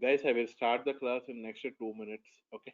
Guys, I will start the class in next 2 minutes. Okay.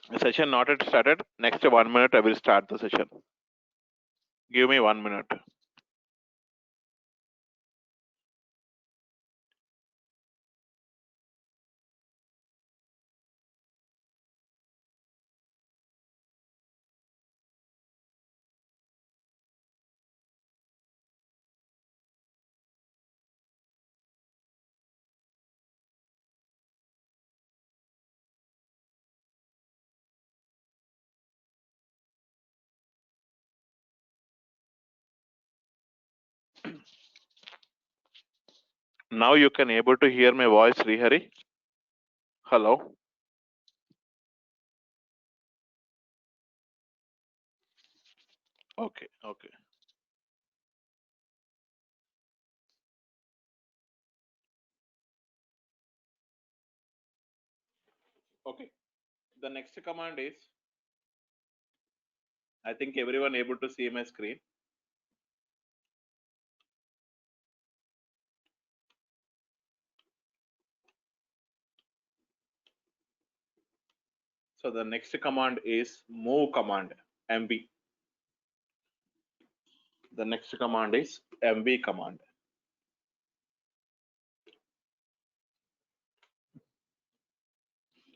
The session not yet started. Next 1 minute, I will start the session. Give me 1 minute. Now you can able to hear my voice, Srihari. Hello. Okay. Okay. Okay. The next command is, I think everyone able to see my screen. So the next command is move command, MB. The next command is MB command.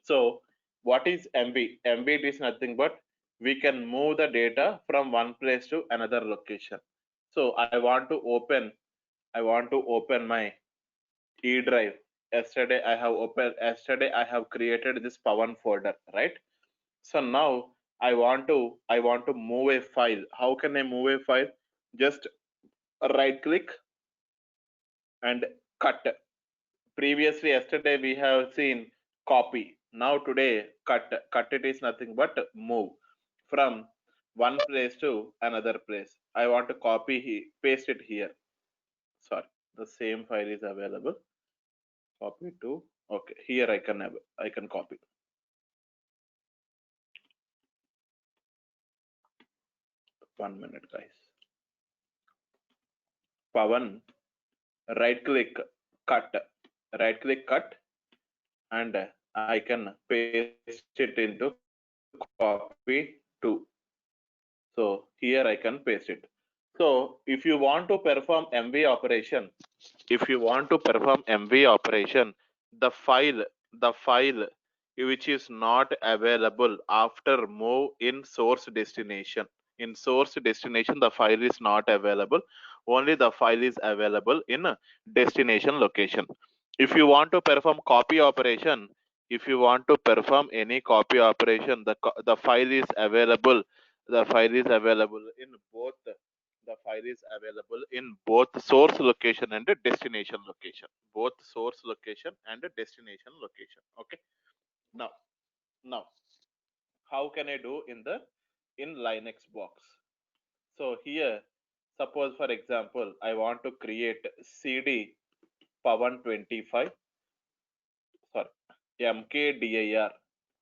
So what is MB? MB is nothing but we can move the data from one place to another location. So I want to open my E drive. Yesterday I have created this Pavan folder, right? So now I want to move a file. How can I move a file? Just right click and cut. Previously, yesterday we have seen copy. Now today cut. Cut it is nothing but move from one place to another place. I want to copy, paste it here. Sorry, the same file is available. Copy to, okay, here I can copy. One minute, guys. Pavan, right click, cut, and I can paste it into copy to. So here I can paste it. So if you want to perform MV operation, the file which is not available after move in source destination. In source destination, the file is not available. Only the file is available in destination location. If you want to perform copy operation, if you want to perform any copy operation, the file is available. The file is available in both. The file is available in both source location and destination location. Both source location and destination location. Okay. Now, how can I do in Linux box? So here, suppose for example, I want to create CD Pavan 25. Sorry, mkdir.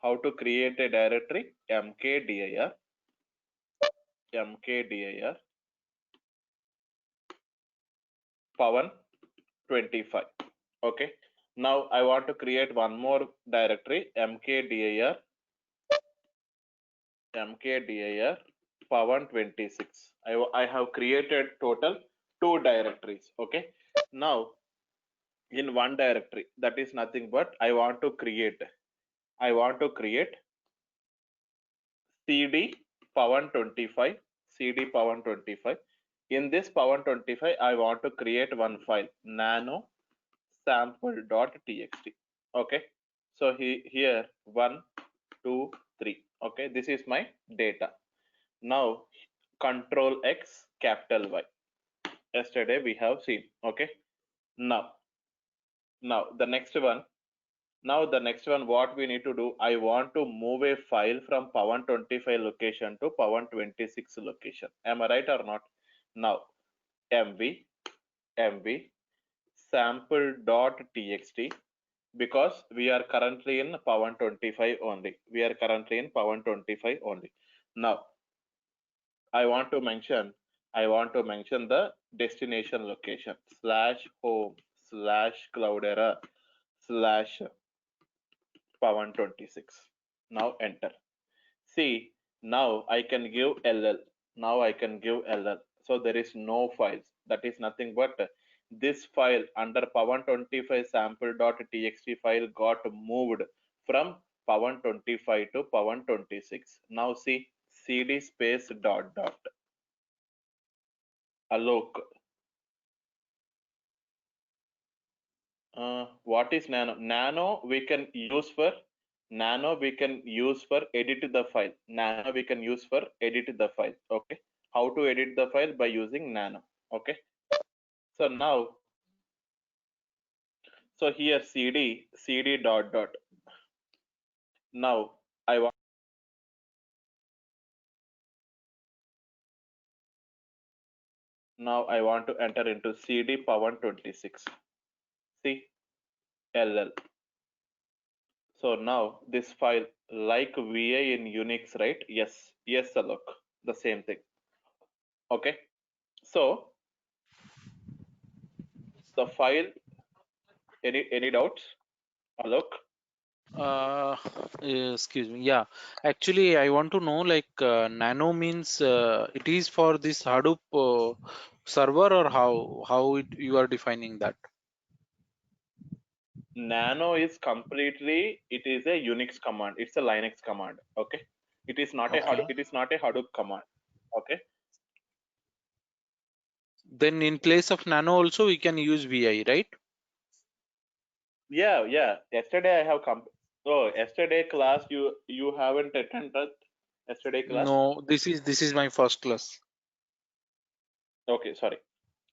How to create a directory? mkdir Pavan 25. Okay. Now I want to create one more directory, mkdir Pavan 26. I have created total 2 directories. Okay. Now in one directory, that is nothing but I want to create CD Pavan 25 cd pavan25. In this pavan25, I want to create one file, nano sample.txt. Okay, so here 1, 2, 3. Okay, this is my data. Now control X, capital Y. Yesterday we have seen. Okay, now the next one. Now the next one, what we need to do, I want to move a file from pavan25 location to pavan26 location. Am I right or not? Now mv sample.txt, because we are currently in pavan25 only. We are currently in pavan25 only. Now I want to mention the destination location /home/cloudera/pavan26. Now enter. See, now I can give ll. Now I can give ll. So there is no files. That is nothing but this file under pavan25 sample.txt file got moved from pavan25 to pavan26. Now see, cd space dot dot alloc. What is nano? Nano we can use for edit the file. Nano we can use for edit the file. Okay, how to edit the file? By using nano. Okay, so now, so here cd dot dot. Now I want to enter into cd pavan26. See, ll. So now this file, like va in Unix, right? Yes, alloc, the same thing. Okay, so the file, any doubts, alloc? Excuse me. Yeah, actually, I want to know, like, nano means it is for this Hadoop server, or how you are defining that? Nano is completely, it is a Unix command. It's a Linux command. Okay, it is not a Okay. Hadoop command. Okay. Then in place of nano also we can use vi, right? Yeah. Yesterday I have yesterday class you haven't attended yesterday class. No, this is my first class. Okay, sorry.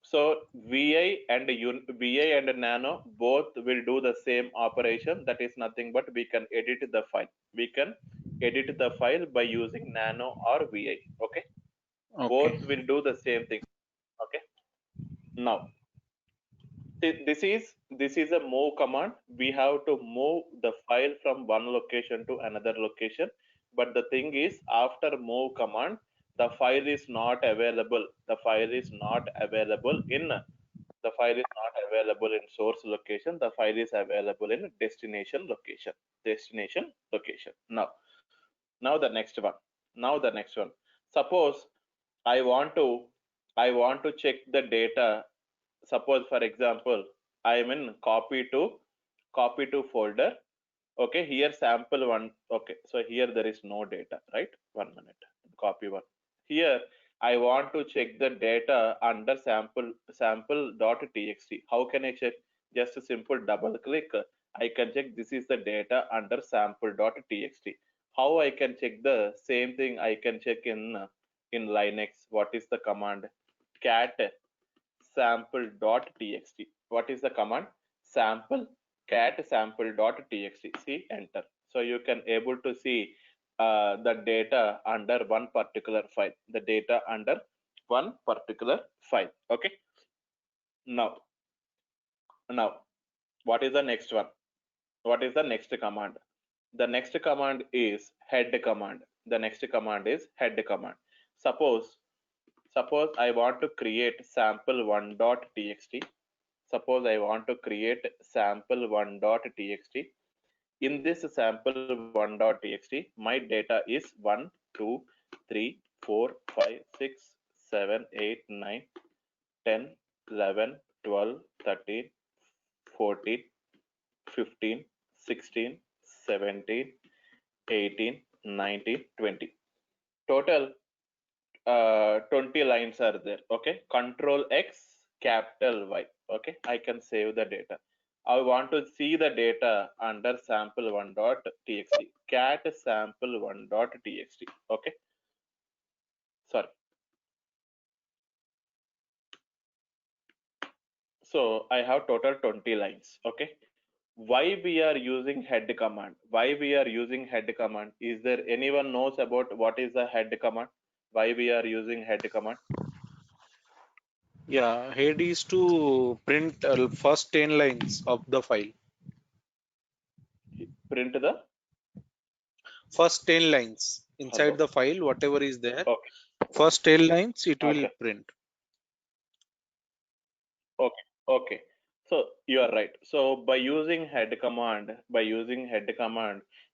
So vi and nano both will do the same operation. That is nothing but we can edit the file. We can edit the file by using nano or vi. Okay, Okay. both will do the same thing. Okay, now this is a move command. We have to move the file from one location to another location, but the thing is, after move command, the file is not available. The file is not available in source location. The file is available in destination location. Now the next one. Suppose I want to check the data. Suppose, for example, I am in copy to folder. Okay, here sample one. Okay, so here there is no data, right? 1 minute. Copy one. Here I want to check the data under sample.txt. How can I check? Just a simple double click. I can check this is the data under sample.txt. How I can check the same thing? I can check in Linux. What is the command? Cat sample.txt. What is the command? Cat sample.txt. See, enter. So you can able to see the data under one particular file. Okay. Now, what is the next one? What is the next command? The next command is head command. Suppose I want to create sample1.txt. In this sample1.txt, my data is 1, 2, 3, 4, 5, 6, 7, 8, 9, 10, 11, 12, 13, 14, 15, 16, 17, 18, 19, 20. Total 20 lines are there. Okay, Control X, capital Y. Okay, I can save the data. I want to see the data under sample1.txt, cat sample1.txt. Okay, sorry. So I have total 20 lines. Okay, why we are using head command? Why we are using head command? Is there anyone knows about what is the head command? Why we are using head command? Yeah, head is to print first 10 lines of the file. Print the First 10 lines inside hello. the file, whatever is there, Okay. first 10 lines it will Okay. print. Okay, okay. So you are right. So by using head command,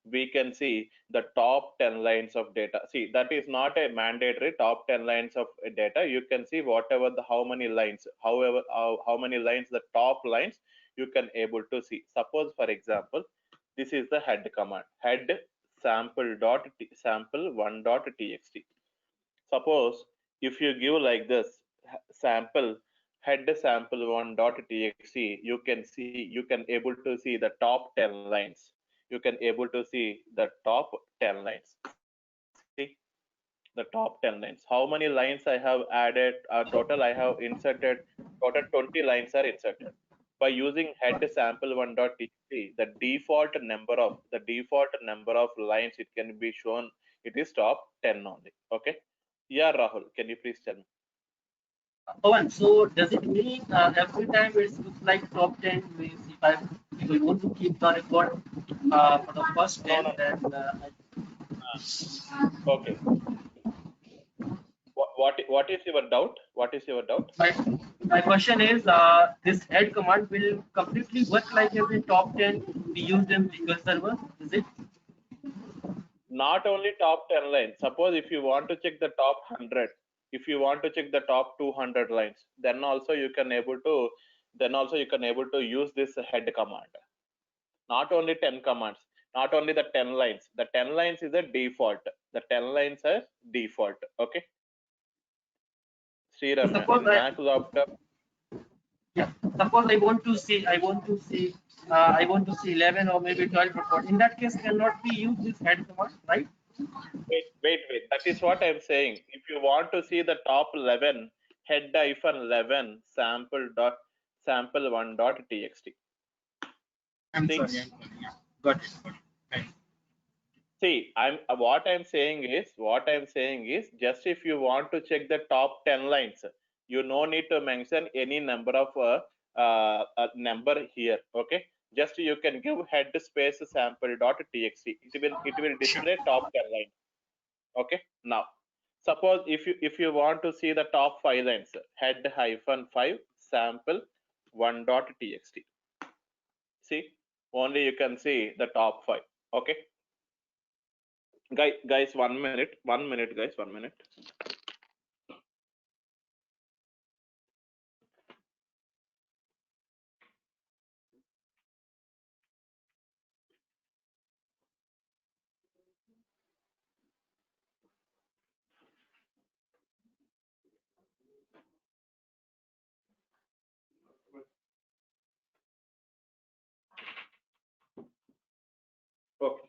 we can see the top 10 lines of data. See, that is not a mandatory top 10 lines of data. You can see whatever the how many lines, however, how many lines, the top lines you can able to see. Suppose, for example, this is the head command, head sample1.txt. Suppose if you give like this sample head sample1.txt, you can able to see the top 10 lines. You can able to see the top 10 lines. See the top 10 lines. How many lines I have added? Total I have inserted. Total 20 lines are inserted. By using head sample1.txt, the default number of lines it can be shown. It is top 10 only. Okay. Yeah, Rahul, can you please tell me? Pavan, so does it mean every time it looks like top 10 means if I want to keep the record for the first No, 10, no. then Okay. What is your doubt? What is your doubt? my, my question is this head command will completely work like every top 10 we used in SQL Server, is it? Not only top 10 lines. Suppose if you want to check the top 100, if you want to check the top 200 lines, then also you can able to use this head command. Not only 10 commands, not only the 10 lines. The 10 lines is a default. The 10 lines are default. Okay. Sri So Ramya, suppose in Mac laptop. yeah, suppose I want to see 11 or maybe 12 report. In that case, cannot be used this head command, right? Wait. That is what I'm saying. If you want to see the top 11, head-11 sample1.txt. I'm See, sorry. Yeah. Got it. Right. see, what I'm saying is just if you want to check the top 10 lines, you no need to mention any number of number here. Okay, just you can give head space sample.txt. It will Sure. display top 10 lines. Okay, now suppose if you want to see the top 5 lines, head-5 sample 1.txt. See, only you can see the top 5. Okay, guys, 1 minute, guys, 1 minute. Okay,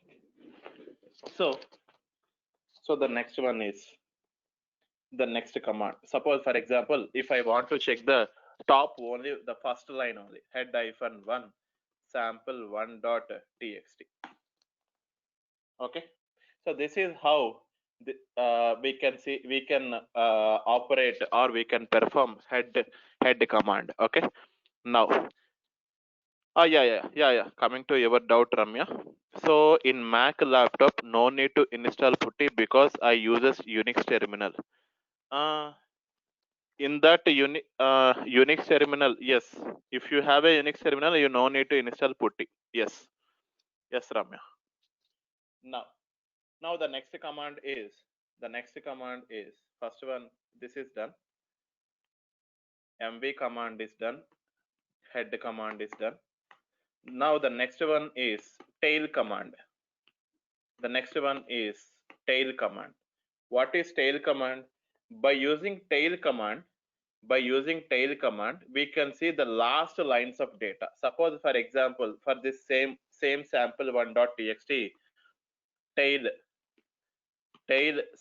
so the next one is the next command. Suppose, for example, if I want to check the top only, the first line only, head-1 sample1.txt. Okay, so this is how we can operate, or we can perform head command. Okay, now yeah, coming to your doubt, Ramya. So in Mac laptop, no need to install putty because I uses Unix terminal. uh in that Unix terminal, yes, if you have a Unix terminal, you no need to install putty. Yes, Ramya. Now the next command is first one. This is done. MV command is done. Head command is done. Now the next one is tail command. The next one is tail command. What is tail command? By using tail command, we can see the last lines of data. Suppose, for example, for this same sample1.txt, tail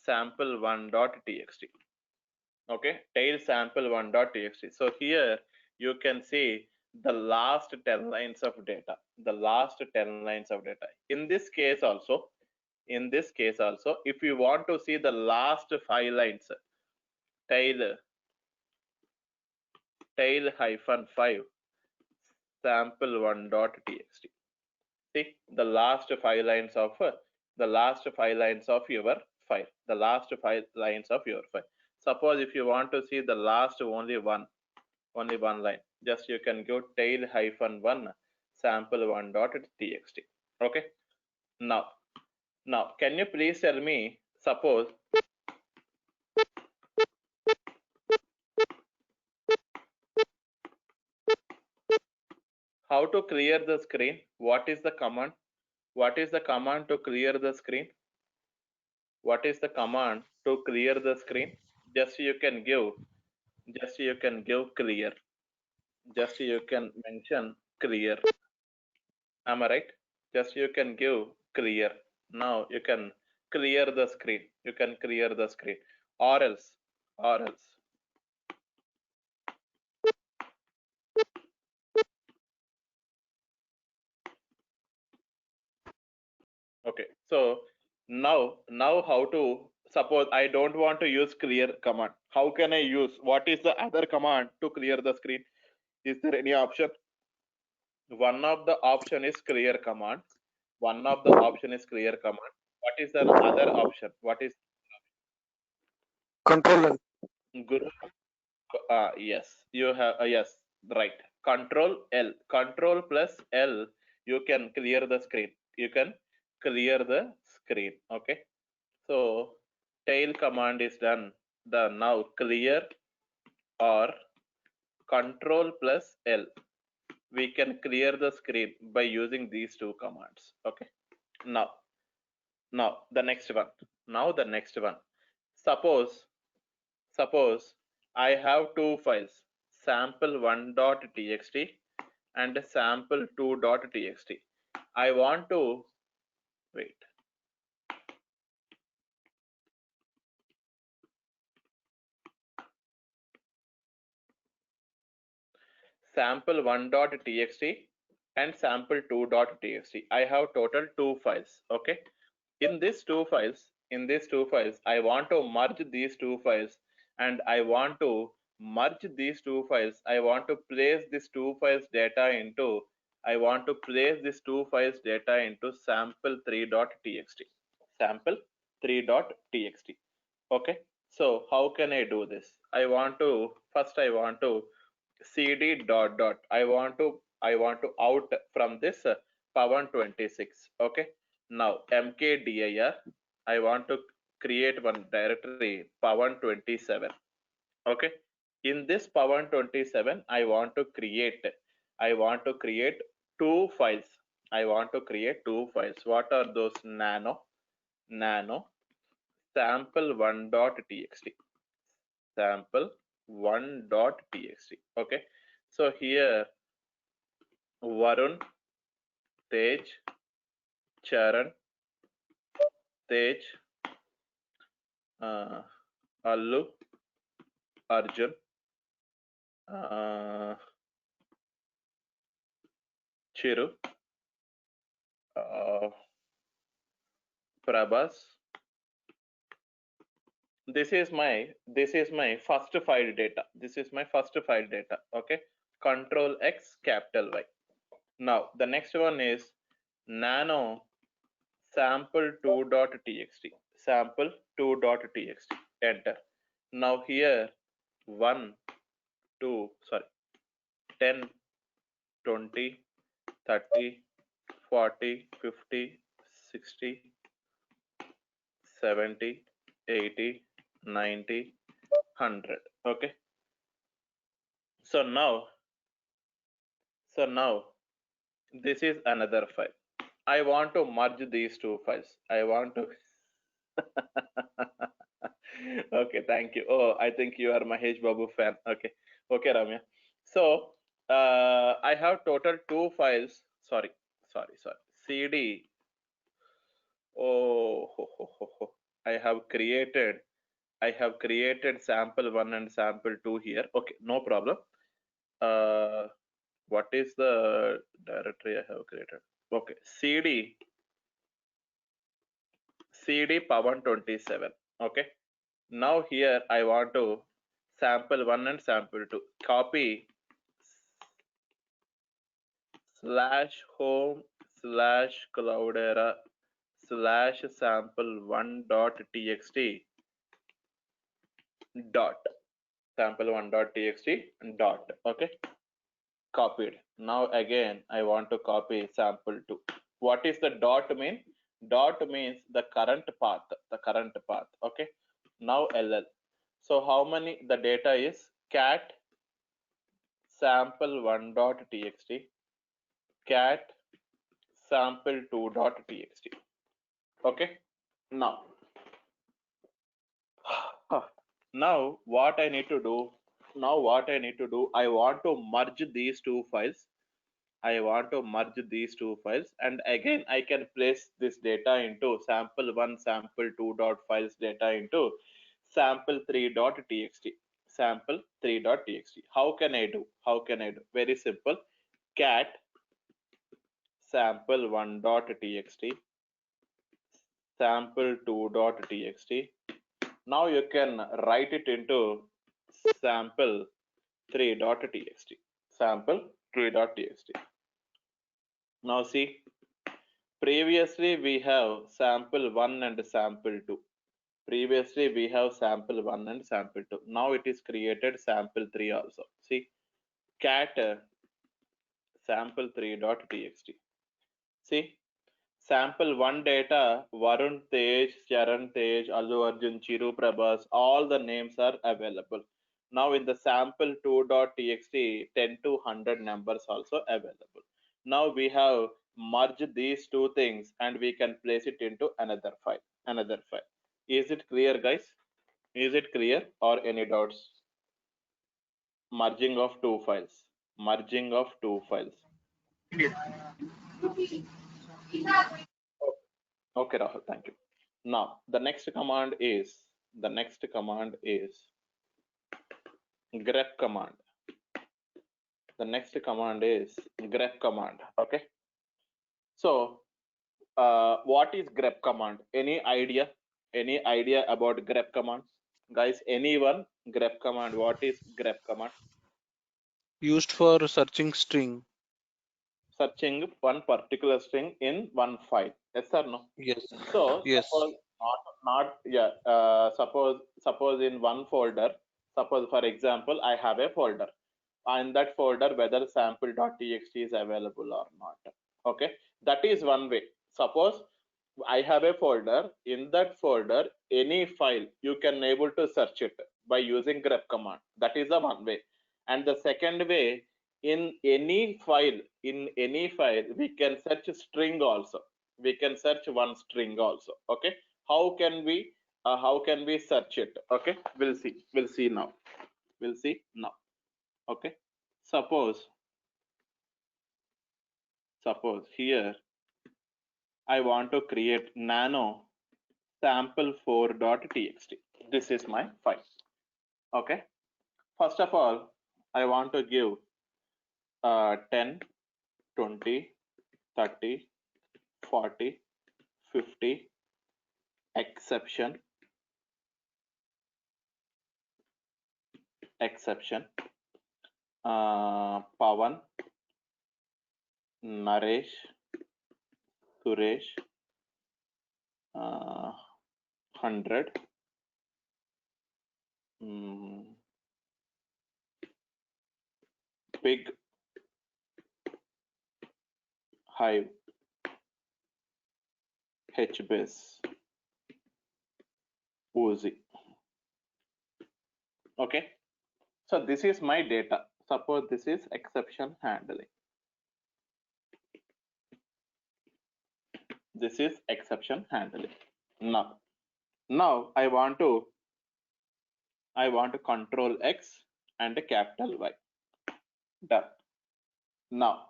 sample1.txt. Okay, tail sample1.txt. So here you can see the last 10 lines of data. In this case also, if you want to see the last 5 lines, tail -5 sample1.txt. See the last 5 lines of your file. Suppose if you want to see the last only one line, just you can go tail -1 sample1.txt. Okay. Now can you please tell me, suppose how to clear the screen? What is the command? To clear the screen? Just you can give clear. Just you can mention clear. Am I right? Just you can give clear. Now you can clear the screen. Or else. Okay. So now how to, suppose I don't want to use clear command. How can I use? What is the other command to clear the screen? Is there any option? One of the option is clear command. What is the other option? What is Control L. Guru? Yes, you have yes, right. Control L. Control plus L. You can clear the screen. Okay. So tail command is done. Now clear or control plus L. We can clear the screen by using these two commands. Okay. Now the next one. Suppose I have two files, sample1.txt and sample2.txt. I want to wait. Sample1.txt and sample2.txt. I have total two files. Okay. In these two files, I want to merge these two files, and I want to place these two files data into. sample3.txt. Okay. So how can I do this? I want to cd dot dot. I want to out from this Pavan 26. Okay. Now mkdir. I want to create one directory Pavan 27. Okay. In this Pavan 27, I want to create two files. What are those? Nano sample1.txt. Okay. So here Varun, Tej, Charan, Allu, Arjun, Chiru, Prabhas. This is my first file data. Okay. Control X, capital Y. Now the next one is nano sample2.txt. Enter. Now here 10, 20, 30, 40, 50, 60, 70, 80, 90, 100. Okay. So now this is another file. I want to merge these two files. Okay, thank you. Oh, I think you are Mahesh Babu fan. Okay, okay, Ramya. So I have total 2 files. Sorry. CD. Oh, I have created sample one and sample two here. Okay, no problem. What is the directory I have created? Okay, CD Pavan 27. Okay. Now here I want to sample one and sample two. Copy /home/cloudera/sample1.txt dot sample1.txt dot. Okay, copied. Now again I want to copy sample 2. What is the dot mean? Dot means the current path. Okay, now ll. So how many? The data is cat sample1.txt cat sample2.txt. Okay, now now what I need to do? I want to merge these two files. And again I can place this data into sample1 sample2 dot files data into sample3.txt. How can I do? Very simple. Cat sample1.txt sample2.txt. Now you can write it into sample3.txt. Now see, previously we have sample1 and sample2. Now it is created sample3 also. See, cat sample3.txt. See, sample1 data, Varun Tej, Charan Tej, Allu Arjun, Chiru Prabhas, all the names are available. Now in the sample2.txt, 10 to 100 numbers also available. Now we have merged these two things and we can place it into another file. Is it clear, guys? Is it clear or any doubts? Merging of two files. Okay, Rahul, thank you. Now the next command is grep command. Okay. So what is grep command? Any idea about grep command, guys? Anyone? Grep command. What is grep command? Used for searching string. Searching one particular string in one file. Yes or no? Yes. So Yes. suppose suppose in one folder. Suppose for example I have a folder. In that folder whether sample.txt is available or not. Okay, that is one way. Suppose I have a folder. In that folder, any file you can able to search it by using grep command. That is the one way. And the second way, in any file we can search string also. We can search one string also. Okay, how can we search it? Okay, we'll see now. Okay, suppose here I want to create nano sample4.txt. This is my file. Okay, first of all I want to give 10, 20, 30, 40, 50 exception, Pavan, Naresh, Suresh, 100, Pig, Hive, HBase, Uzi. Okay, so this is my data. Suppose this is exception handling. Now I want to I want to control X and a capital Y. Done. Now,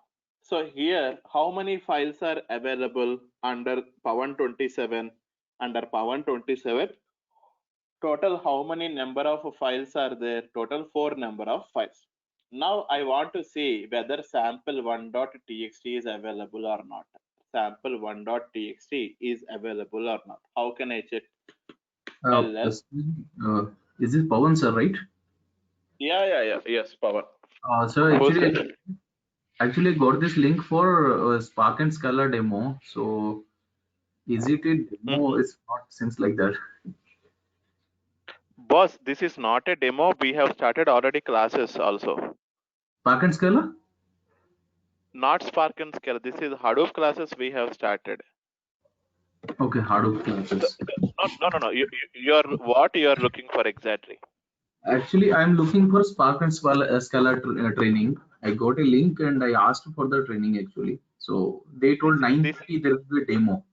so here, how many files are available under Pavan 27? Under Pavan 27, total how many number of files are there? Total 4 number of files. Now I want to see whether sample1.txt is available or not. Sample1.txt is available or not. How can I check? LL. Is this Pavan sir, right? Yeah. Yes, Pavan. Sir, Who's actually I got this link for Spark and Scala demo. So is it a demo? It's not seems like that. Boss, this is not a demo. We have started already classes also. Spark and Scala? Not Spark and Scala. This is Hadoop classes we have started. Okay, Hadoop classes. No. You're what you are looking for exactly? Actually, I'm looking for Spark and Scala training. I got a link and I asked for the training actually. So they told 9:30 there will be a demo.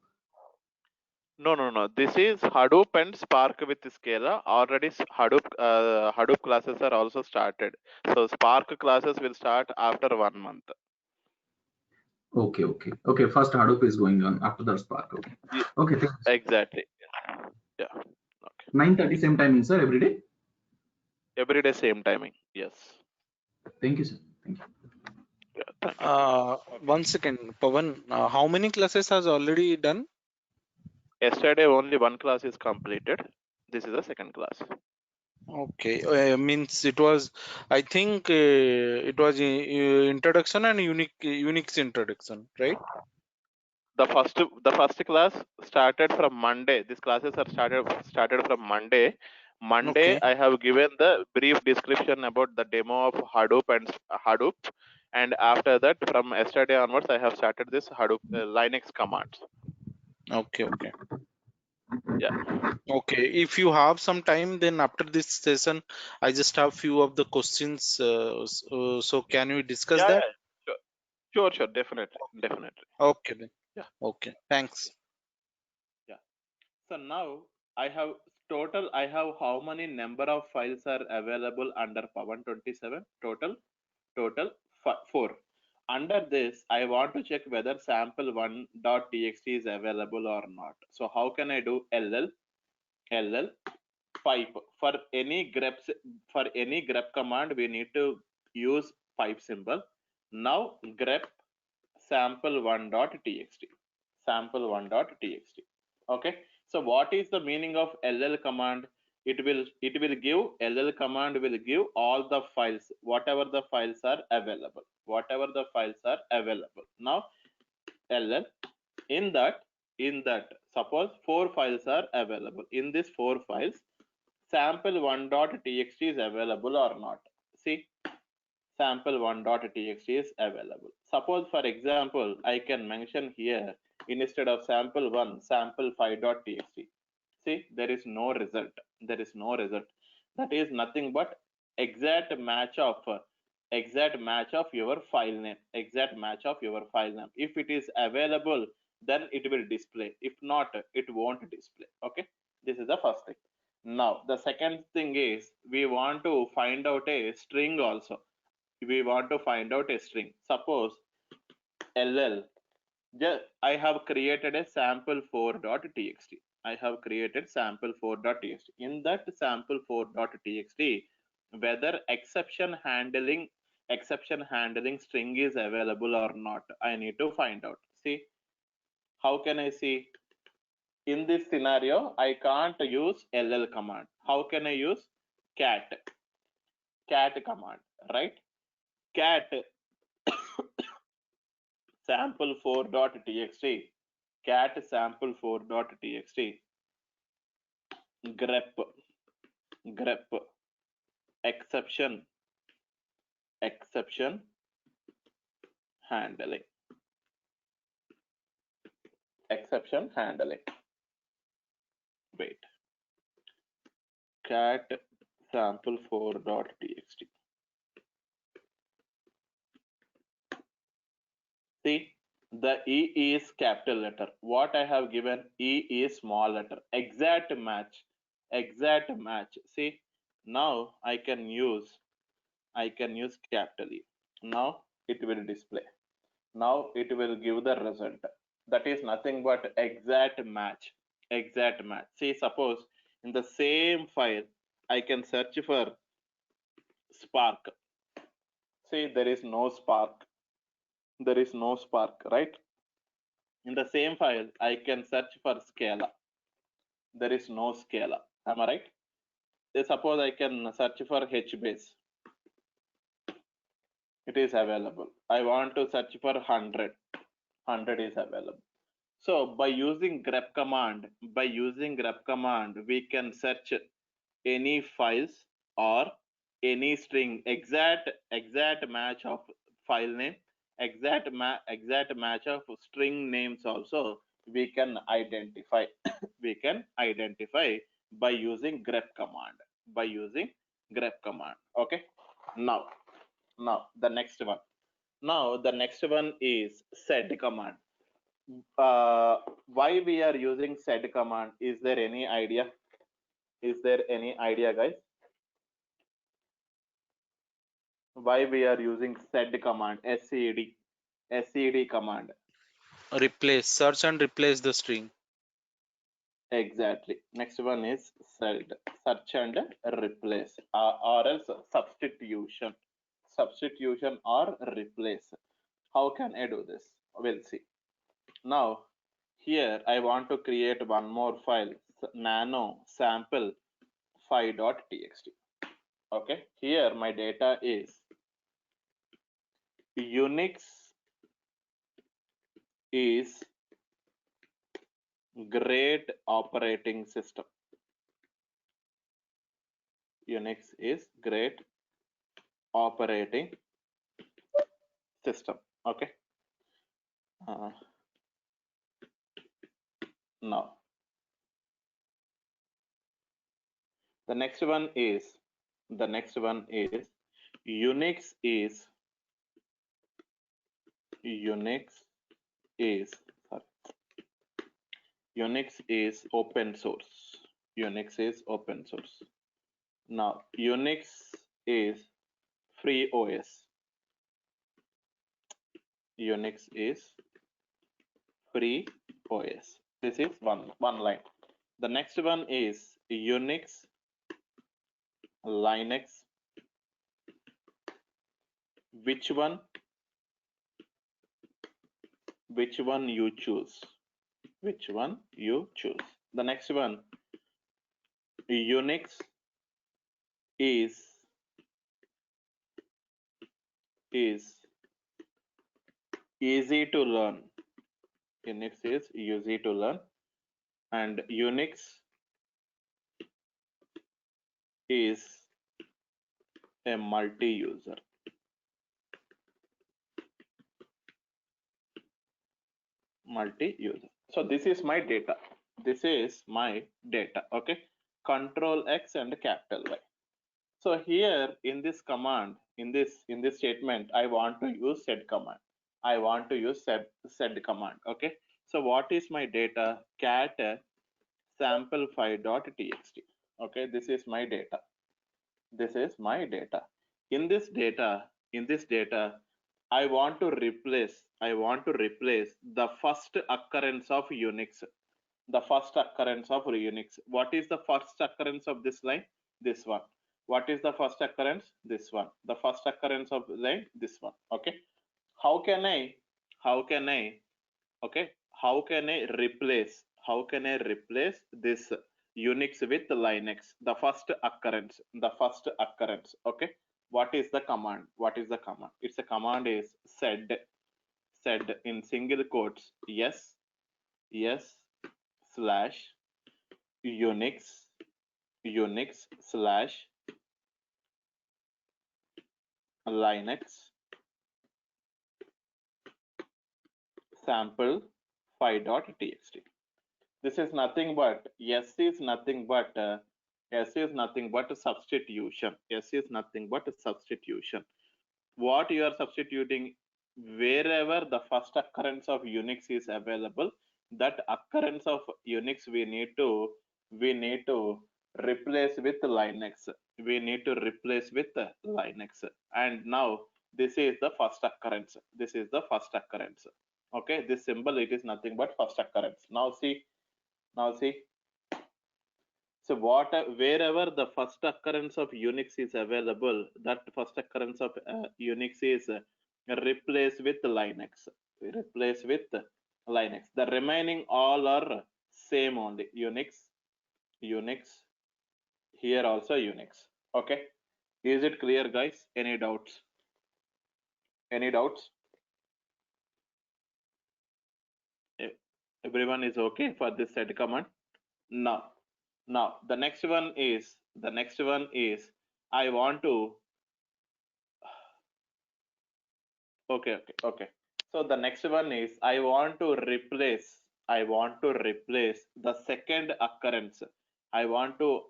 No. This is Hadoop and Spark with Scala. Already Hadoop classes are also started. So Spark classes will start after 1 month. Okay. First Hadoop is going on after the Spark. Okay. Thanks. Exactly. Yeah. Okay. 9:30 same timing, sir, every day? Every day same timing. Yes. Thank you, sir. Thank you. Yeah, thank you. 1 second, Pavan. How many classes has already done? Yesterday only one class is completed. This is the second class. Okay, means it was. I think it was introduction and Unix introduction, right? The first class started from Monday. These classes are started from Monday. Monday, Okay. I have given the brief description about the demo of Hadoop, and after that, from yesterday onwards, I have started this Hadoop Linux commands. Okay. Yeah. Okay. If you have some time, then after this session, I just have few of the questions. So can we discuss that? Sure. Definitely. Okay then. Yeah. Okay. Thanks. Yeah. So now I have how many number of files are available under Pavan 27? Total 4. Under this, I want to check whether sample1.txt is available or not. So how can I do ll pipe for any grep command? We need to use pipe symbol. Now grep sample1.txt. Okay. So what is the meaning of ll command? It will give ll command will give all the files, whatever the files are available. Now ll in that suppose 4 files are available. In these 4 files, sample1.txt is available or not. See, sample1.txt is available. Suppose for example, I can mention here instead of sample1, sample5.txt. See, there is no result. That is nothing but exact match of your file name. If it is available, then it will display. If not, it won't display. Okay, this is the first thing. Now the second thing is we want to find out a string also. Suppose ll. I have created a sample4.txt. In that sample4.txt, whether exception handling string is available or not, I need to find out. See, how can I see? In this scenario, I can't use ll command. How can I use cat command, right? Cat sample4.txt, grep exception handling. Wait, cat sample4.txt. See, the E is capital letter. What I have given, E is small letter. Exact match. See, Now I can use capital E. Now it will display. Now it will give the result. That is nothing but exact match. Exact match. See, suppose in the same file, I can search for Spark. See, there is no Spark. There is no Spark, right? In the same file, I can search for Scala. There is no Scala. Am I right? Suppose I can search for HBase. It is available. I want to search for 100. 100 is available. So by using grep command, we can search any files or any string, exact match of file name, exact match of string names also we can identify. We can identify by using grep command. Okay. Now the next one. Now the next one is sed command. Why we are using sed command? Is there any idea? Guys? Why we are using sed command? SED command. Replace, search and replace the string. Exactly. Next one is search and replace, or else substitution or replace. How can I do this? We'll see. Now here I want to create one more file, nano sample 5.txt. Okay, here my data is Unix is great operating system. Unix is great operating system. Okay. Now the next one is Unix is open source. Now Unix is free OS. Unix is free OS. This is one line. The next one is Unix, Linux. Which one you choose? The next one, Unix is easy to learn. Unix is easy to learn, and Unix is a multi-user. So this is my data. Okay. Control X and capital Y. So here in this command, in this statement, I want to use sed command. Sed command. Okay. So what is my data? Cat sample5.txt. Okay. This is my data. In this data, I want to replace the first occurrence of Unix. What is the first occurrence of this line? This one. What is the first occurrence? This one. The first occurrence of line, this one. Okay. How can I replace this Unix with Linux? The first occurrence. Okay. What is the command? Its a command is sed in single quotes yes slash Unix slash Linux sample 5.txt. This is nothing but a substitution. What you are substituting? Wherever the first occurrence of Unix is available, that occurrence of Unix we need to replace with Linux. we need to replace with Linux. And now this is the first occurrence. This is the first occurrence. Okay, this symbol, it is nothing but first occurrence. Now see. So wherever the first occurrence of Unix is available, that first occurrence of Unix is replaced with Linux. Replace with Linux. The remaining all are same only. Unix. Here also Unix. Okay. Is it clear, guys? Any doubts? Any doubts? Everyone is okay for this set command? Now the next one is I want to okay. So the next one is I want to replace the second occurrence. I want to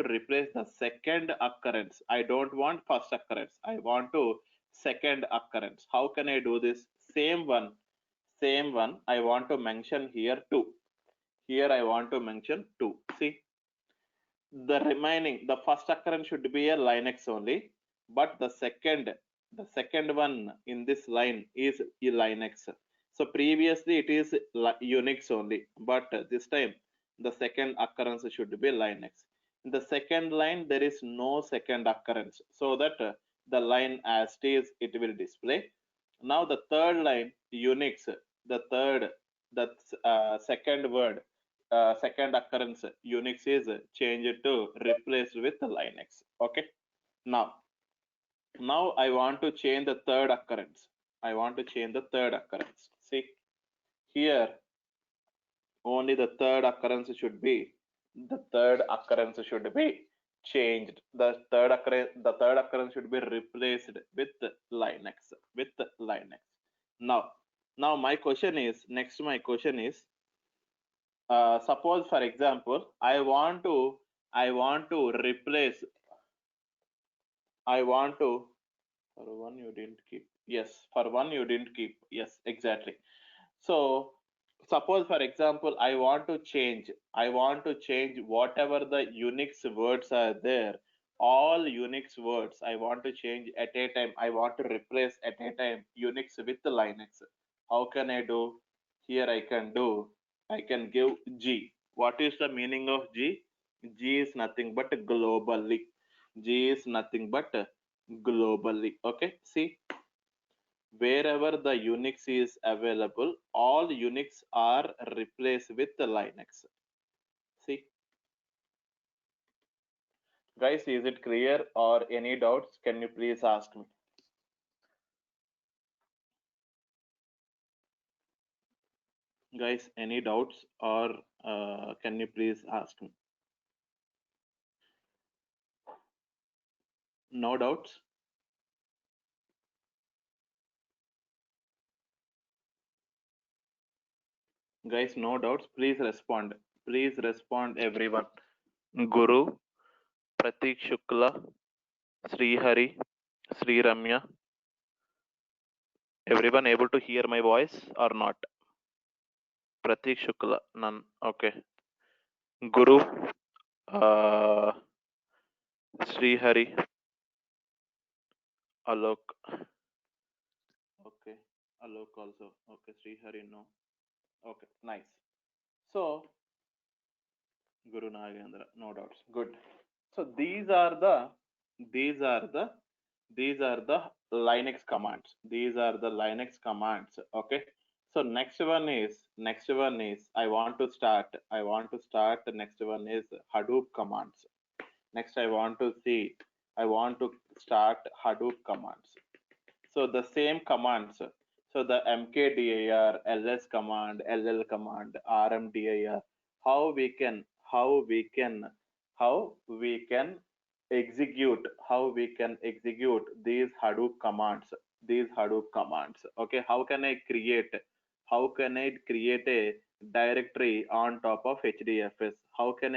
replace the second occurrence. I don't want first occurrence. I want to second occurrence. How can I do this? Same one I want to mention here 2. Here I want to mention 2. See, the first occurrence should be a Linux only, but the second one in this line is a Linux. So previously it is Unix only, but this time the second occurrence should be Linux. In the second line there is no second occurrence, so that the line as it is, it will display. Now the third line, Unix, second word, second occurrence Unix is changed to replaced with Linux. Okay. Now I want to change the third occurrence. See, here only the third occurrence should be changed. The third occurrence should be replaced with Linux. Now my question is, suppose for example I want to replace, for one you didn't keep, yes, exactly. So suppose for example I want to change whatever the Unix words are there, all Unix words I want to change at a time. I want to replace at a time Unix with Linux. How can I do? Here I can give G. What is the meaning of G? G is nothing but globally. Okay, see, wherever the Unix is available, all Unix are replaced with the Linux. See, guys, is it clear or any doubts? Can you please ask me? Guys, any doubts or can you please ask me? No doubts? Guys, no doubts. Please respond. Everyone. Guru, Pratik Shukla, Sri Hari, Sri Ramya. Everyone able to hear my voice or not? Pratik Shukla, none. Okay. Guru, Sri Hari, Alok. Okay. Alok also. Okay. Sri Hari, no. Okay. Nice. So, Guru Nagendra, no doubts. Good. So these are the Linux commands. Okay. So next one is I want to start. The next one is Hadoop commands. Next I want to start Hadoop commands. So the same commands. So the mkdir, ls command, ll command, rmdir. How we can execute these Hadoop commands. Okay, how can I create a directory on top of Hdfs? How can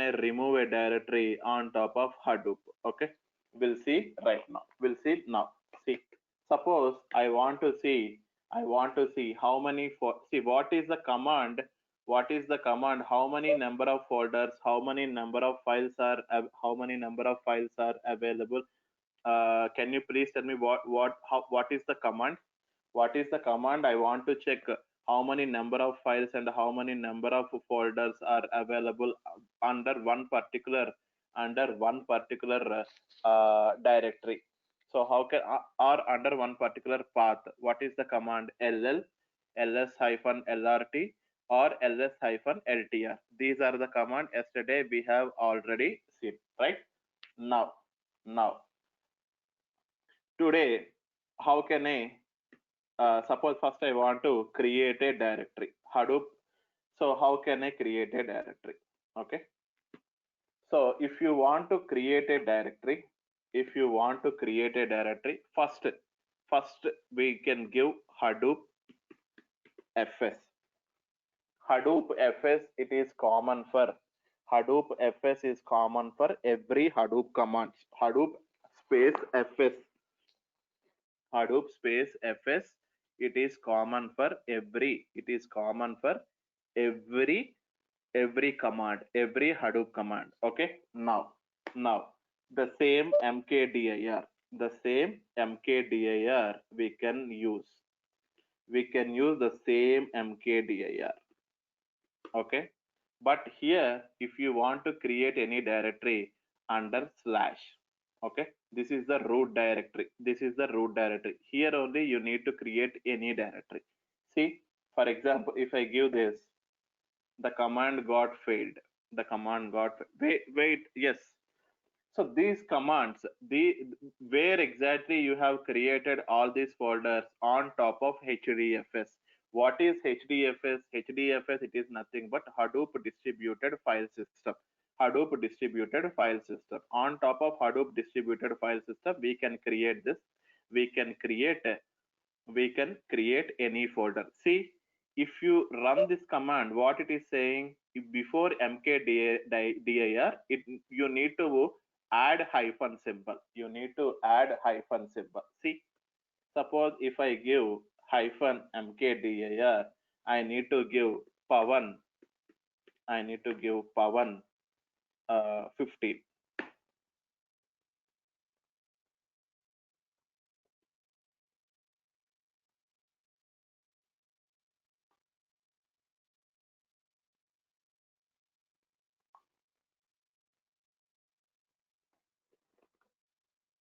I remove a directory on top of Hadoop? Okay, we'll see right now. See, suppose I want to see how many what is the command What is the command? How many number of folders? How many number of files are? How many number of files are available? Can you please tell me what is the command? What is the command? I want to check how many number of files and how many number of folders are available under one particular directory. So how can or under one particular path? What is the command? ls-lrt or ls-ltr. These are the command yesterday we have already seen, right? Now today, how can I suppose first I want to create a directory, Hadoop. So how can I create a directory? Okay. So if you want to create a directory, first we can give Hadoop FS. Hadoop FS, it is common for Hadoop FS is common for every Hadoop command. Hadoop space FS. Hadoop space FS, it is common for every command, every Hadoop command. Okay. Now the same mkdir we can use the same mkdir. Okay. But here if you want to create any directory under slash, okay, this is the root directory, here only you need to create any directory. See, for example, if I give this, the command got failed, wait, yes. So these commands, where exactly you have created all these folders on top of Hdfs. What is Hdfs? Hdfs, it is nothing but Hadoop distributed file system. On top of Hadoop distributed file system, we can create this. We can create any folder. See, if you run this command, what it is saying, before mkdir, you need to add hyphen symbol. See, suppose if I give hyphen mkdir, I need to give Pavan 15.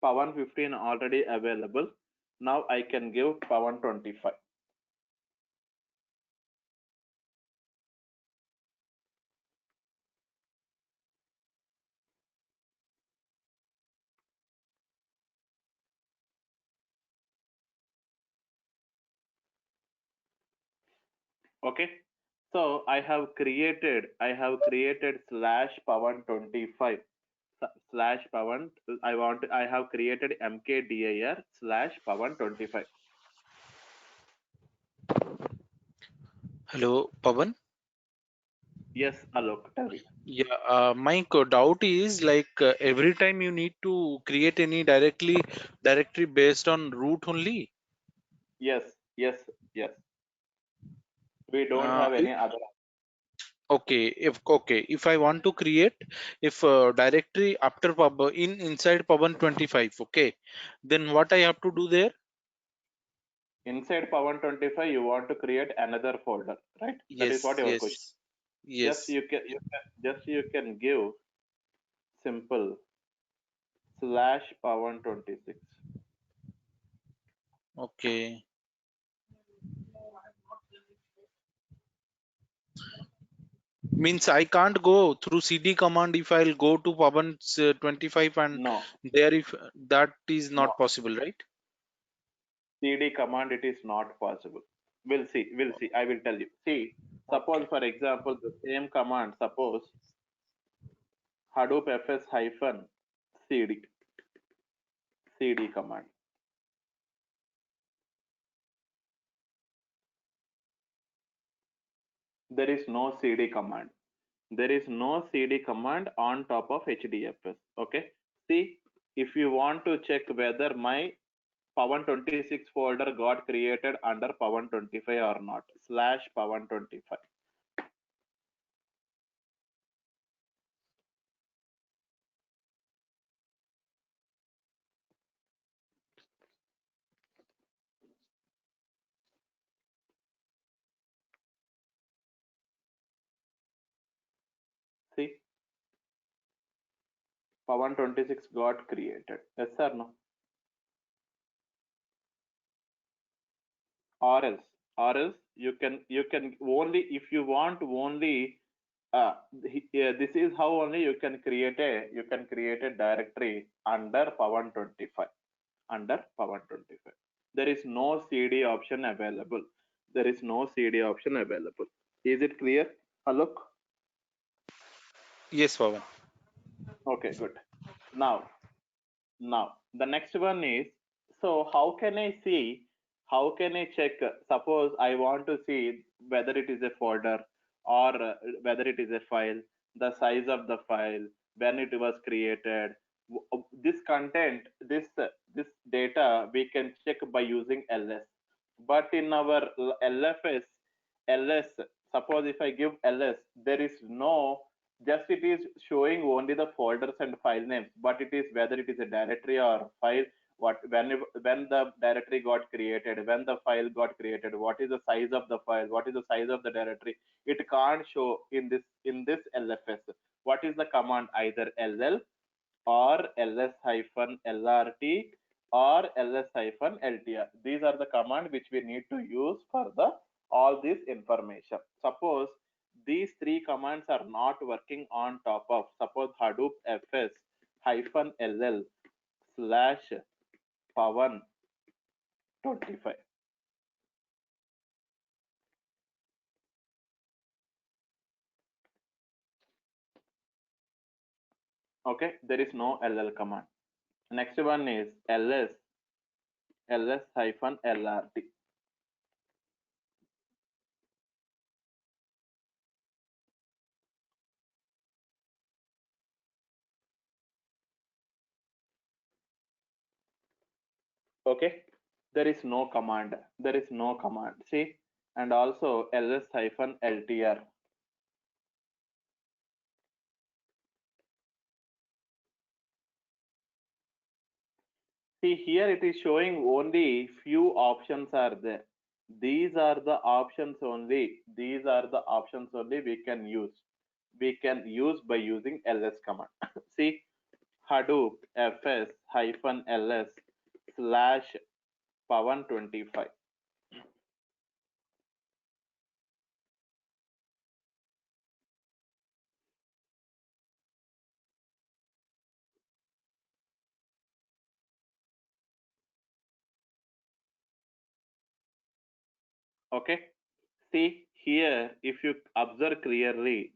Pavan 15 already available. Now I can give Pavan 25. Okay. So I have created slash Pavan 25 slash Pavan. I have created mkdir slash Pavan 25. Hello, Pavan. Yes, Alok, tell me. Yeah, my doubt is like every time you need to create any directory based on root only. Yes. We don't have any other. Okay, if I want to create directory after inside Pavan 25, okay, then what I have to do there? Inside Pavan 25, you want to create another folder, right? That is what your question. Yes. You can give simple slash Pavan 26. Okay. Means I can't go through cd command if I'll go to Pavan 25 and No. there, if that is not No. possible, right? CD command, it is not possible. We'll see. I will tell you. See, suppose for example, the same command, suppose Hadoop fs hyphen cd command. There is no cd command. On top of Hdfs. Okay. See, if you want to check whether my Pavan 26 folder got created under Pavan 25 or not, slash Pavan 25. Pavan 26 got created. Yes or no? Or else you can only, if you want only, this is how only you can create a directory under Pavan 25. Under Pavan 25, there is no CD option available. There is no CD option available. Is it clear, Alok? Yes, Pavan. Okay, good. Now the next one is, so how can I see, how can I check, suppose I want to see whether it is a folder or whether it is a file, the size of the file, when it was created, this content, this data we can check by using ls. But in our LFS, ls, suppose if I give ls, there is no, just it is showing only the folders and file names, but it is whether it is a directory or file, what, when the directory got created, when the file got created, what is the size of the file, what is the size of the directory, it can't show in this LFS. What is the command? Either ll or ls-lrt or ls-ltr. These are the command which we need to use for the all this information. Suppose these three commands are not working on top of, suppose Hadoop fs -ll slash Pavan 25. Okay, there is no ll command. Next one is ls-lrt. Okay, there is no command, see. And also ls-ltr. See, here it is showing only few options are there. These are the options only. These are the options only we can use. We can use by using ls command. See, Hadoop fs -ls slash Pavan 25. Okay. See here, if you observe clearly,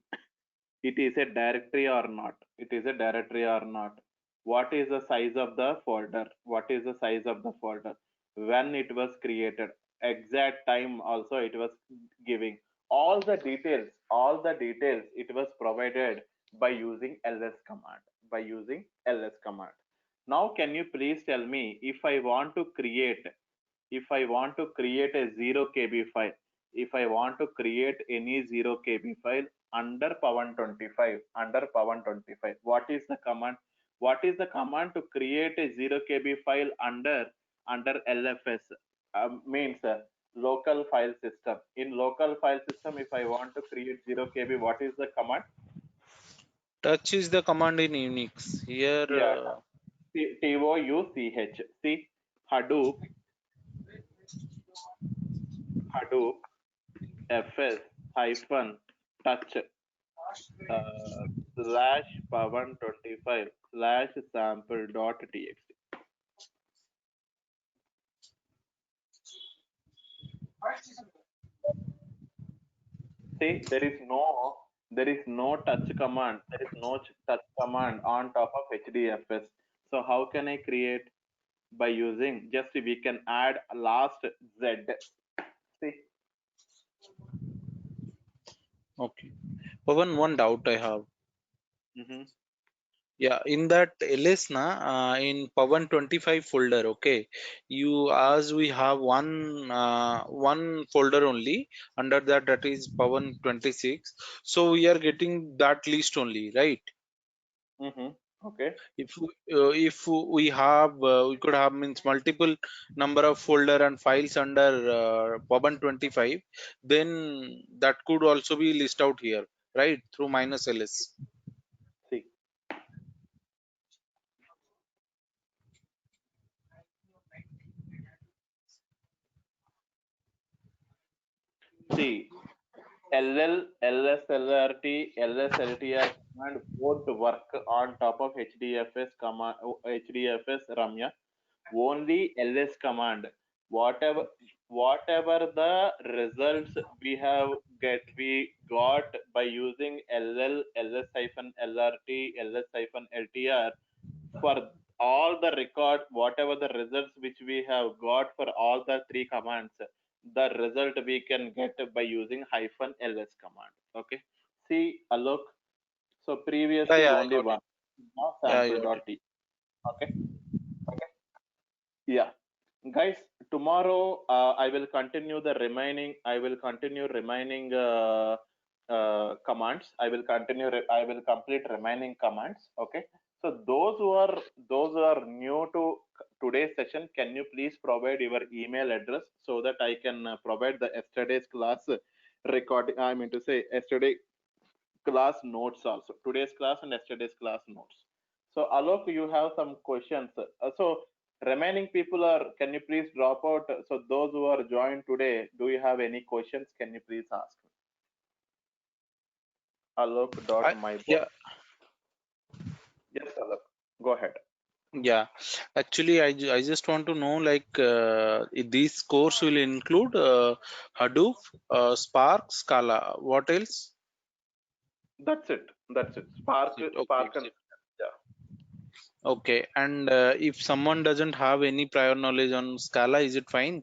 it is a directory or not, it is a directory or not, what is the size of the folder, what is the size of the folder, when it was created, exact time also it was giving, all the details, it was provided by using ls command, now can you please tell me, if I want to create, a 0 KB file, if I want to create any 0 KB file under Pavan 25, what is the command? What is the command to create a 0 KB file under LFS? Means local file system. In local file system, if I want to create 0 KB, what is the command? Touch is the command in Unix. Here, Yeah, touch. See, Hadoop fs -touch slash Pavan 25 slash sample.txt. See, there is no touch command. There is no touch command on top of HDFS. So how can I create? By using, just we can add last Z. See. okay. Pavan, one doubt I have. Mm-hmm. Yeah, in that ls na, in Pavan 25 folder, okay, you, as we have one folder only under that, that is Pavan 26. So we are getting that list only, right? Mm-hmm. Okay. If we have we could have means multiple number of folder and files under Pavan 25, then that could also be list out here, right, through -ls. See. See, LL, LSLRT, LSLTR command both work on top of HDFS command, HDFS Ramya. Only LS command, whatever the results we got by using LL, LS-LRT, LS-LTR, for all the record, whatever the results which we have got for all the three commands, the result we can get by using -ls command. Okay. See, Alok. So previously Yeah, I only got one. it. Now Yeah, I got it. sample.t. Okay. Yeah. Guys, tomorrow I will continue remaining commands. I will complete remaining commands. Okay. So those who are new to today's session, can you please provide your email address so that I can provide the yesterday's class recording? I mean to say yesterday class notes also. Today's class and yesterday's class notes. So Alok, you have some questions. So remaining people are, can you please drop out? So those who are joined today, do you have any questions? Can you please ask? Alok.myboss. Yeah, Yes, Alok. Go ahead. yeah. Actually, I just want to know, like, this course will include Hadoop, Spark, Scala. What else? That's it. That's it. That's Spark, it. Okay. Spark, and yeah. Okay. And if someone doesn't have any prior knowledge on Scala, is it fine?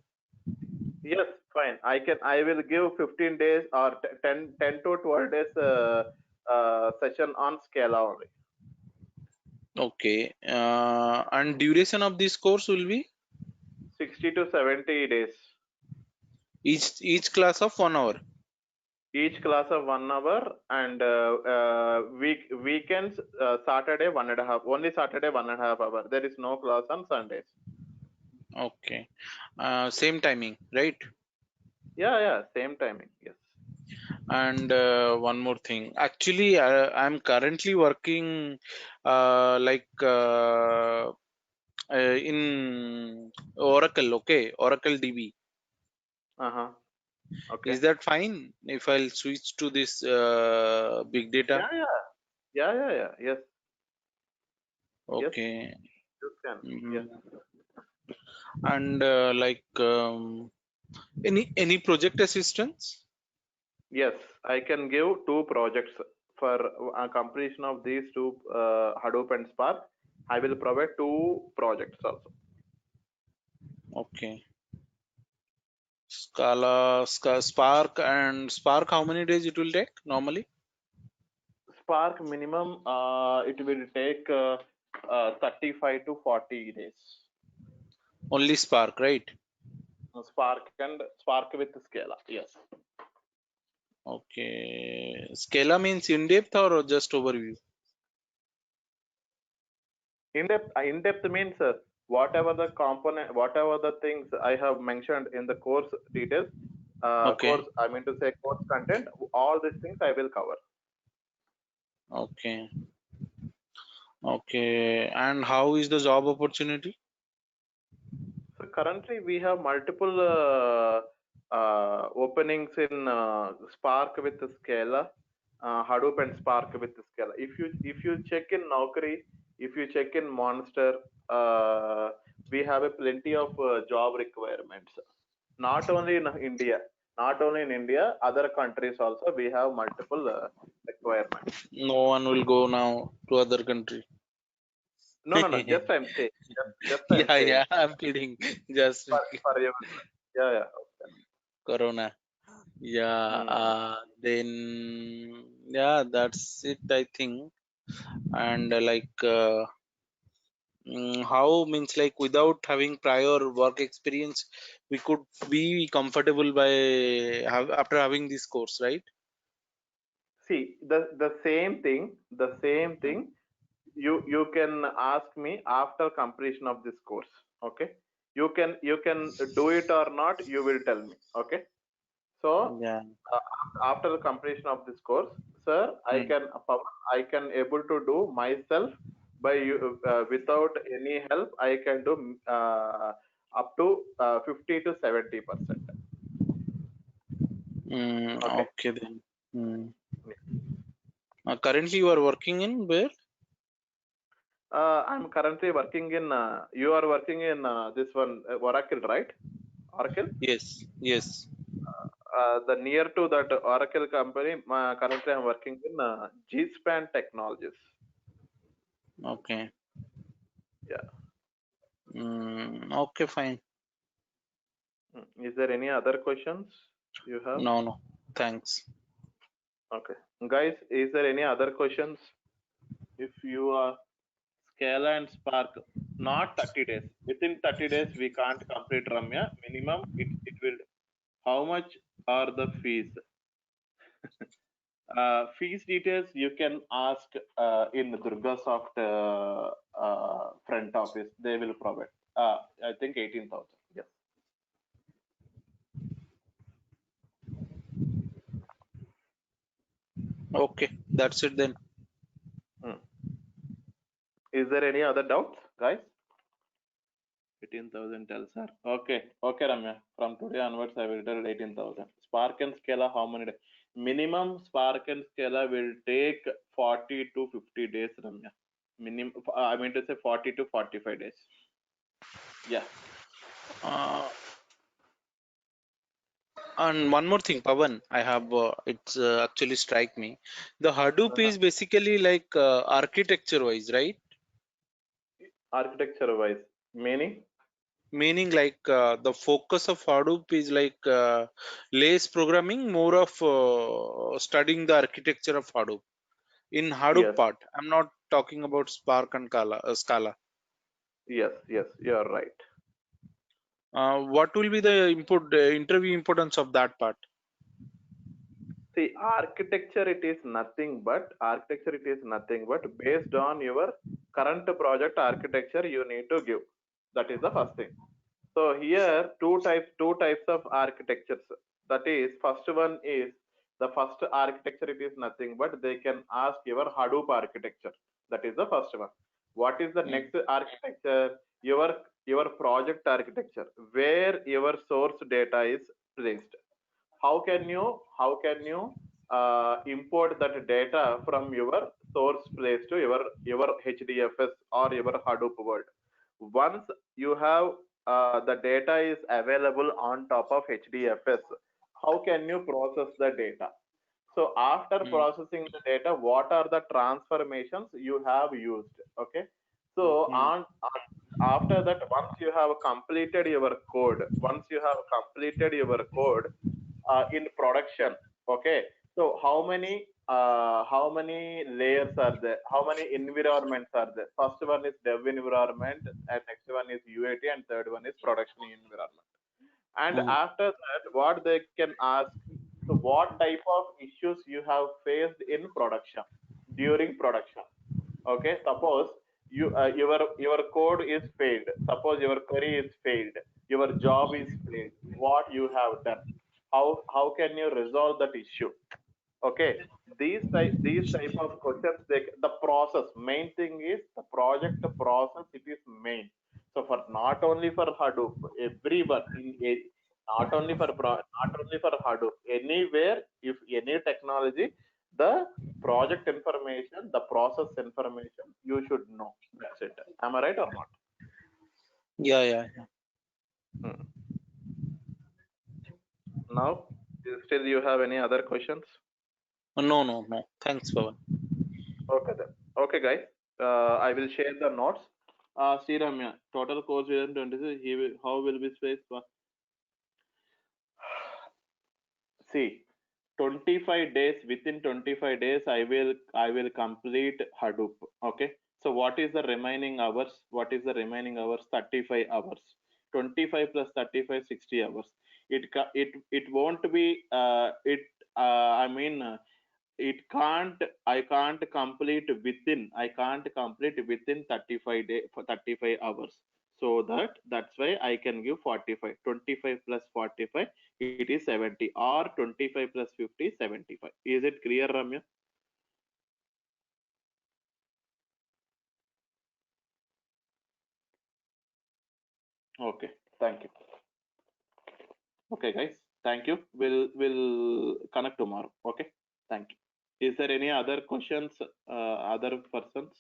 Yes, fine. I will give 15 days or 10 to 12 days session on Scala only. Okay. And duration of this course will be 60 to 70 days. each class of 1 hour. Each class of 1 hour, and weekends, Saturday 1.5, only Saturday 1.5 hour. There is no class on Sundays. Okay. Same timing, right? Yeah, same timing. Yes. And one more thing. Actually, I'm currently working in Oracle. Okay, Oracle DB. Okay. Is that fine if I'll switch to this big data? Yeah. Yes. Yes, Okay. you can. Mm, Yes. and any project assistance? Yes, I can give 2 projects for completion of these 2 Hadoop and Spark. I will provide 2 projects also. Okay. Spark, and Spark, how many days it will take normally? Spark minimum, it will take 35 to 40 days. Only Spark, right? Spark with Scala, yes. Okay. Scala means in depth or just overview? In depth means whatever the component, whatever the things I have mentioned in the course details, Okay. course content, all these things I will cover. Okay. Okay. And how is the job opportunity? So currently we have multiple openings in Spark with Scala, Hadoop and Spark with Scala. If you check in Naukri, if you check in Monster, we have a plenty of job requirements. Not only in India, other countries also we have multiple requirements. No one will go now to other country. No. Just I'm saying. Just I'm saying. Yeah. I'm kidding. Just For your, yeah. Okay. Corona. Yeah. Then yeah, that's it, I think. And how means, like, without having prior work experience, we could be comfortable by after having this course, right? See, the same thing. You can ask me after completion of this course. Okay. You can do it or not. You will tell me. Okay. So Yeah. after the completion of this course, sir, I can able to do myself by without any help. I can do up to 50 to 70%. Okay. Okay then. Currently you are working in where? I'm currently working in. You are working in this one Oracle, right? Oracle. Yes. Yes. The near to that Oracle company. Currently, I'm working in Gspan Technologies. Okay. Yeah. Okay, fine. Is there any other questions you have? No. Thanks. Okay, guys. Is there any other questions? If you are Scala and Spark, not 30 days. Within 30 days, we can't complete Ramya. Minimum, it will. How much are the fees? Fees details you can ask in Durga Soft front office. They will provide. I think 18,000. Yes. Okay, that's it then. Is there any other doubts, guys? 18,000 tells her. Okay, Ramya. From today onwards, I will tell 18,000. Spark and Scala, how many days? Minimum Spark and Scala will take 40 to 50 days, Ramya. Minimum, I mean to say 40 to 45 days. Yeah. And one more thing, Pavan, I have it's actually strike me. The Hadoop is basically like architecture wise, right? Architecture wise, meaning? Meaning like the focus of Hadoop is like less programming, more of studying the architecture of Hadoop. In Hadoop Yes, part, I'm not talking about Spark and Scala. yes, you are right. What will be the interview importance of that part? See, architecture it is nothing but based on your current project architecture you need to give. That is the first thing. So here two types of architectures. That is, first one is the first architecture. It is nothing but they can ask your Hadoop architecture. That is the first one. What is the next architecture? Your project architecture, where your source data is placed. How can you import that data from your source place to your HDFS or your Hadoop world? Once you have the data is available on top of HDFS, how can you process the data? So after processing the data, what are the transformations you have used? Okay. So after that, once you have completed your code, in production, okay. So how many layers are there? How many environments are there? First one is dev environment, and next one is UAT, and third one is production environment. And after that, what they can ask, so what type of issues you have faced in production, during production? Okay, suppose your code is failed, suppose your query is failed, your job is failed, what you have done, how can you resolve that issue? Okay, these type of questions, the process, main thing is the project process, it is main. So for not only for Hadoop, everyone not only for Hadoop, anywhere, if any technology, the project information, the process information, you should know. That's it. Am I right or not? Yeah. Now, still you have any other questions? No. Thanks, Pavan. Okay then. Okay, guys. I will share the notes. Sriramya, total course within 26. How will be spaced? See, 25 days. Within 25 days, I will complete Hadoop. Okay. So what is the remaining hours? 35 hours. 25 plus 35, 60 hours. It won't be. I mean. I can't complete within 35 hours, so that's why I can give 45. 25 plus 45, it is 70, or 25 plus 50, 75. Is it clear, Ramya? Okay, thank you. Okay, guys, Thank you. We'll connect tomorrow. Okay. Thank you. Is there any other questions? Other persons?